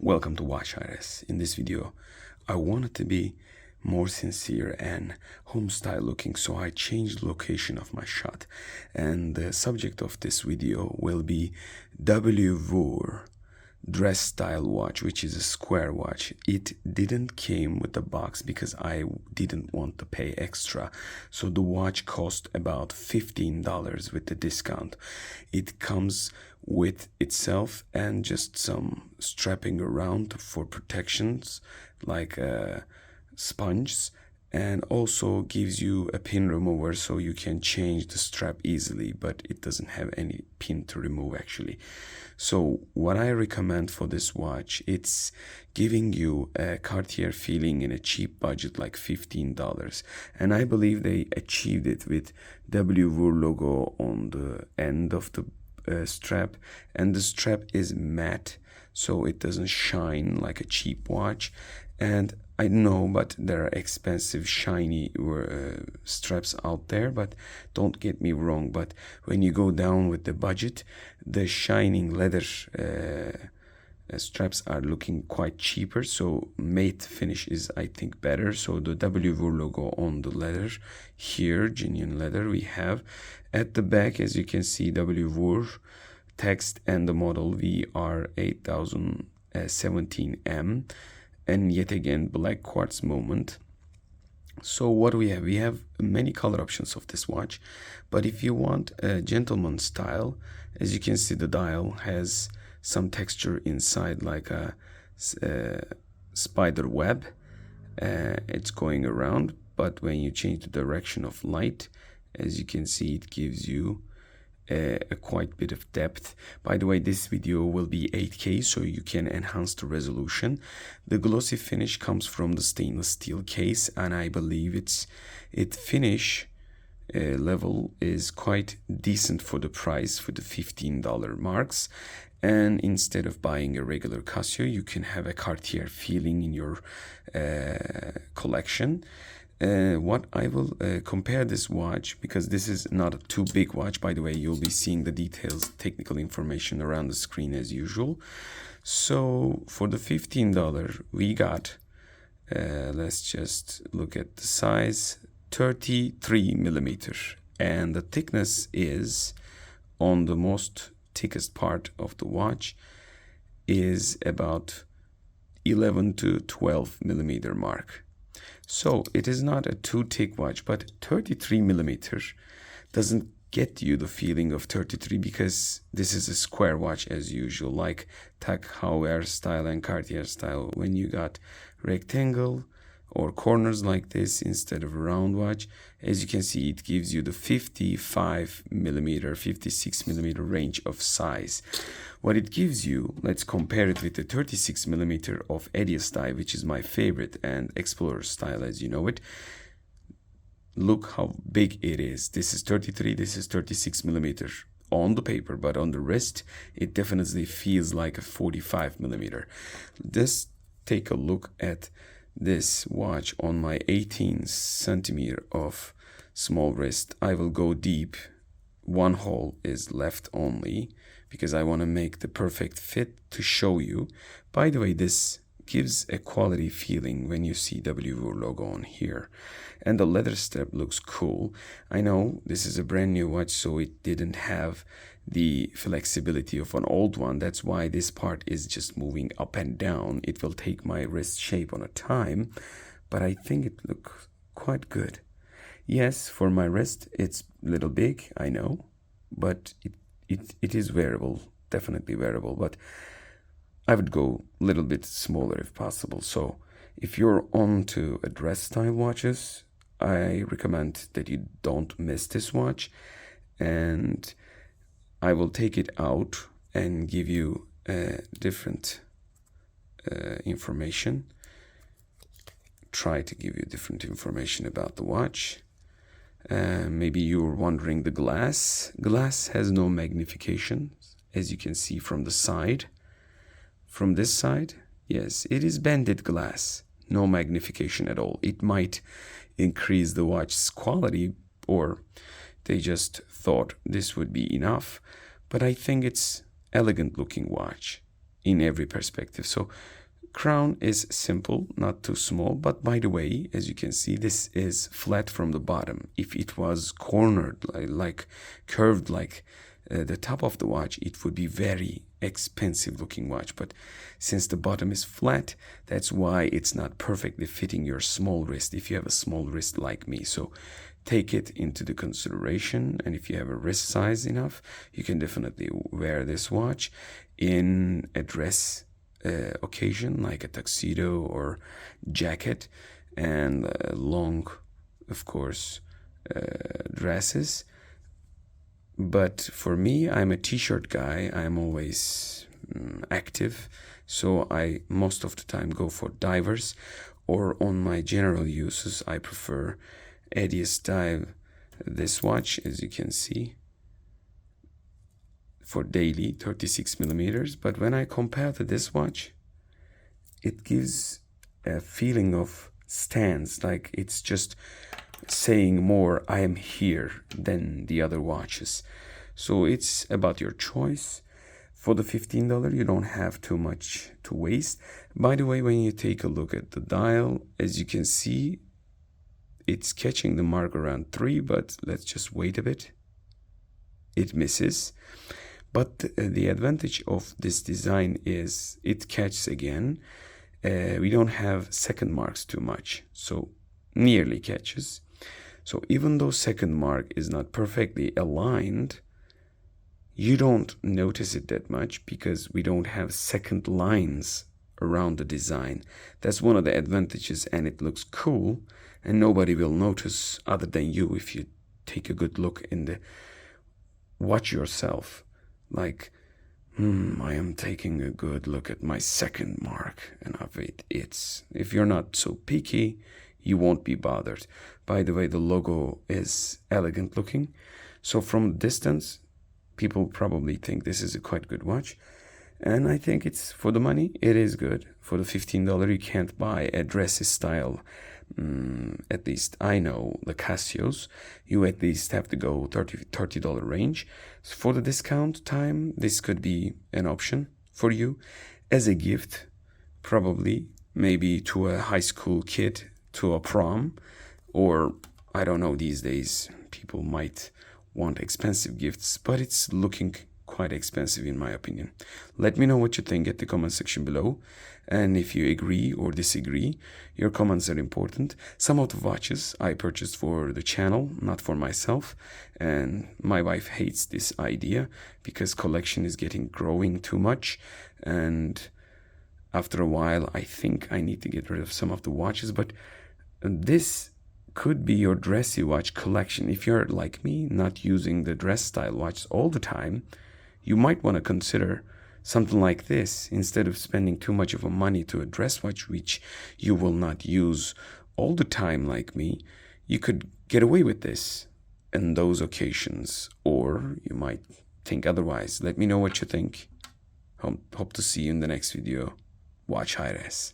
Welcome to watch-highres. In this video, I wanted to be more sincere and home style looking, so I changed the location of my shot. And the subject of this video will be WWOOR dress style watch, which is a square watch. It didn't came with the box because I didn't want to pay extra, so the watch cost about $15 with the discount. It comes with itself and just some strapping around for protections like sponges, and also gives you a pin remover so you can change the strap easily, but it doesn't have any pin to remove actually. So what I recommend for this watch, it's giving you a Cartier feeling in a cheap budget like $15, and I believe they achieved it with WWOOR logo on the end of the strap, and the strap is matte so it doesn't shine like a cheap watch. And I know, but there are expensive shiny straps out there, but don't get me wrong, but when you go down with the budget, the shining leather straps are looking quite cheaper, so matte finish is, I think, better. So the WWOOR logo on the leather here, genuine leather, we have at the back, as you can see, WWOOR text and the model WR8017M, and yet again black quartz movement. So what do we have? We have many color options of this watch, but if you want a gentleman style, as you can see, the dial has some texture inside like a spider web. It's going around, but when you change the direction of light, as you can see, it gives you a quite bit of depth. By the way, this video will be 8K, so you can enhance the resolution. The glossy finish comes from the stainless steel case, and I believe its finish level is quite decent for the price, for the $15 marks. And instead of buying a regular Casio, you can have a Cartier feeling in your collection. What I will compare this watch, because this is not a too big watch, by the way, you'll be seeing the details, technical information around the screen as usual. So for the $15 we got, let's just look at the size, 33 millimeter, and the thickness is on the most thickest part of the watch is about 11 to 12 millimeter mark. So it is not a too thick watch, but 33 millimeters doesn't get you the feeling of 33 because this is a square watch as usual, like Tag Heuer style and Cartier style. When you got rectangle or corners like this instead of a round watch, as you can see, it gives you the 55 millimeter, 56 millimeter range of size. What it gives you, let's compare it with the 36 millimeter of Edia style, which is my favorite, and Explorer style as you know it. Look how big it is. This is 33, this is 36 millimeter on the paper, but on the wrist, it definitely feels like a 45 millimeter. Just take a look at this watch on my 18 centimeter of small wrist. I will go deep. One hole is left only because I want to make the perfect fit to show you. By the way, this gives a quality feeling when you see WWOOR logo on here, and the leather strap looks cool. I know this is a brand new watch, so it didn't have the flexibility of an old one. That's why this part is just moving up and down. It will take my wrist shape on a time, but I think it looks quite good. Yes, for my wrist it's a little big, I know, but it is wearable, definitely wearable, but I would go a little bit smaller if possible. So if you're on to a dress style watches, I recommend that you don't miss this watch, and I will take it out and give you different information. Try to give you different information about the watch. Maybe you're wondering the glass. Glass has no magnification, as you can see from the side. From this side, yes, it is bended glass, no magnification at all. It might increase the watch's quality, or they just thought this would be enough, but I think it's elegant looking watch. in every perspective. So crown is simple, not too small, but by the way, as you can see, this is flat from the bottom. If it was cornered, like curved like the top of the watch, it would be very expensive looking watch. But since the bottom is flat, that's why it's not perfectly fitting your small wrist if you have a small wrist like me. So take it into the consideration, and if you have a wrist size enough, you can definitely wear this watch in a dress occasion, like a tuxedo or jacket, and long, of course, dresses. But for me, I'm a t-shirt guy. I'm always active, so I most of the time go for divers, or on my general uses I prefer Adidas Dive, this watch, as you can see, for daily 36 millimeters. But when I compare to this watch, it gives a feeling of stance, like it's just saying more, I am here, than the other watches. So it's about your choice. For the $15, you don't have too much to waste. By the way, when you take a look at the dial, as you can see, it's catching the mark around 3, but let's just wait a bit. It misses. But the advantage of this design is it catches again. We don't have second marks too much, so nearly catches. So even though second mark is not perfectly aligned, you don't notice it that much because we don't have second lines around the design. That's one of the advantages, and it looks cool, and nobody will notice other than you if you take a good look in the watch yourself. Like, I am taking a good look at my second mark, and of it, if you're not so picky, you won't be bothered. By the way, the logo is elegant looking, so from distance, people probably think this is a quite good watch. And I think it's, for the money, it is good. For the $15, you can't buy a dressy style. At least I know the Casios. You at least have to go $30 range. So for the discount time, this could be an option for you as a gift, probably, maybe to a high school kid, to a prom, or I don't know, these days people might want expensive gifts, but it's looking quite expensive in my opinion. Let me know what you think at the comment section below, and if you agree or disagree, your comments are important. Some of the watches I purchased for the channel, not for myself, and my wife hates this idea because collection is growing too much, and after a while I think I need to get rid of some of the watches. But this could be your dressy watch collection. If you're like me, not using the dress style watches all the time, you might want to consider something like this. Instead of spending too much of a money to a dress watch which you will not use all the time like me, you could get away with this in those occasions, or you might think otherwise. Let me know what you think. Hope to see you in the next video. Watch-highres.